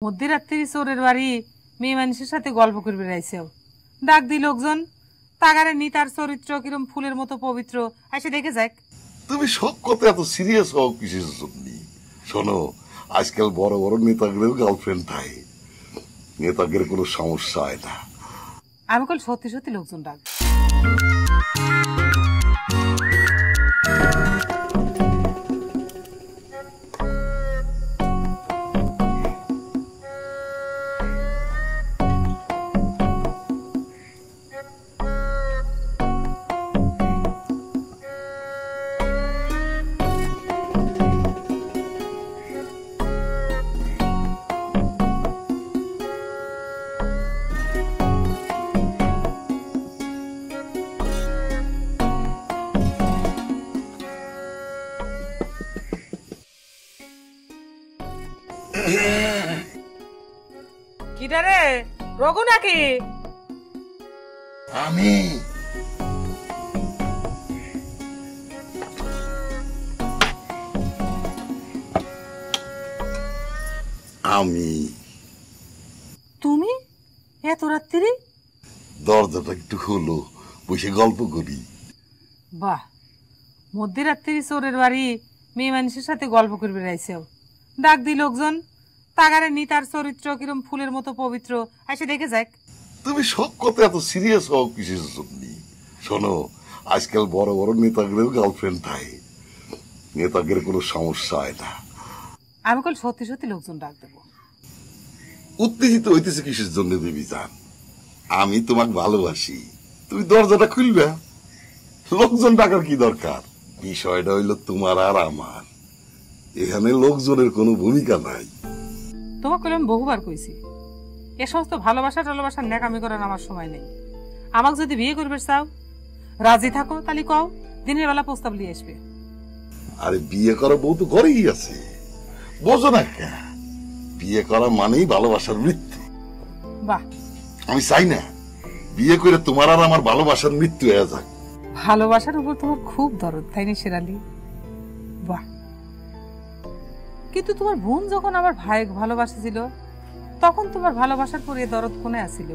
মধ্যরাত্রি চোরের বাড়ি মেয়ে মানুষের সাথে গল্প করে বেড়াইছেও, ডাক দি লোকজন তাগারে নি তার চরিত্র কিরম ফুলের মতো পবিত্র, এসে দেখে যাক। তুমি সব কথা এত সিরিয়াস হও কিসের জন্য? শোনো, আজকাল বড় বড় নেতাগেরও গার্লফ্রেন্ড থাকে, নেতাগের কোনো সমস্যা হয় না। আমি কল সত্যি সত্যি লোকজন ডাক। কিডারে রঘু নাকি? আমি আমি তুমি এত রাত্রি? দরজাটা একটু হলো, বসে গল্প করি। বাহ, মধ্যরাত্রি চোরের বাড়ি মেয়ে মানুষের সাথে গল্প করে বেড়াইছেও, ডাক দি লোকজন তাগারে নি তার চরিত্র কিরম ফুলের মতো পবিত্র, এসে দেখে যাক। তুমি সব কথা এত সিরিয়াস হও কিসের জন্য? শোনো, আজকাল বড় বড় নেতাগেরও গার্লফ্রেন্ড থাকে, নেতাগের কোনো সমস্যা হয় না। আমি কল সত্যি সত্যি লোকজন ডাক দেবো। উত্তেজিত হইতেছে কিসের জন্য বেবি জান? আমি তোমাকে ভালোবাসি, তুমি দরজাটা খুলবে, লোকজন ডাকার কি দরকার? বিষয়টা হইল তোমার আর আমার, এখানে লোকজনের কোনো ভূমিকা নাই। তোমাকে আমি বহুবার কইছি, এ সমস্ত ভালোবাসা টালোবাসার ন্যাকামি করার আমার সময় নেই। আমাকে যদি বিয়ে করবে চাও, রাজি থাকো, তাহলে কও, দিনের বেলা প্রস্তাব নিয়ে আসবে। আরে বিয়ে করা বউ তো ঘরেই আছে, বোঝো না কেন? বিয়ে করা মানেই ভালোবাসার মৃত্যু। বাহ, আমি চাই না বিয়ে করে তোমার আর আমার ভালোবাসার মৃত্যু হয়ে যাক। ভালোবাসার উপর তোমার খুব দরদ, তাই না শেরালি? বাহ, কিন্তু তোমার বোন যখন আমার ভাই ভালোবাসেছিল, তখন তোমার ভালোবাসার পরে দরদ কোনে আসিল?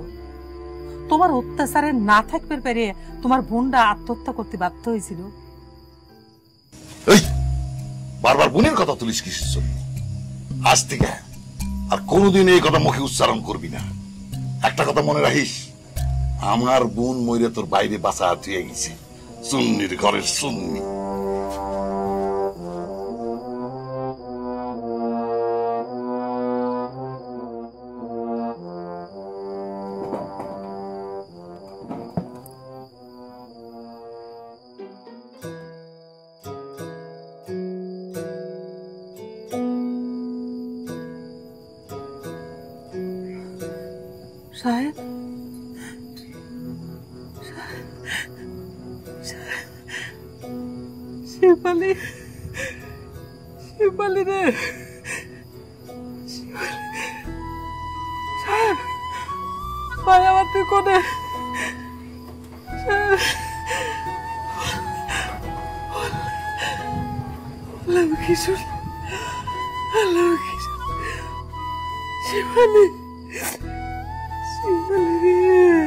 তোমার অত্যাচারে না থাকবে পেরে তোমার বোনটা আত্মহত্যা করতে বাধ্য হয়েছিল। এই বারবার বোনের কথা তুলিস কিসের জন্য? আজ থেকে আর কোনোদিন এই কথা মুখে উচ্চারণ করবি না। একটা কথা মনে রাখিস, আমার বোন মইরে তোর বাইরে বাঁচা দিয়ে গেছে, সুন্নির ঘরের সুন্নি। সাহেব, শেফালি, শেফালি রে, সাহেব, ভাই আমার তুই কোনে? কিছু শেফালি, শেফালি রে।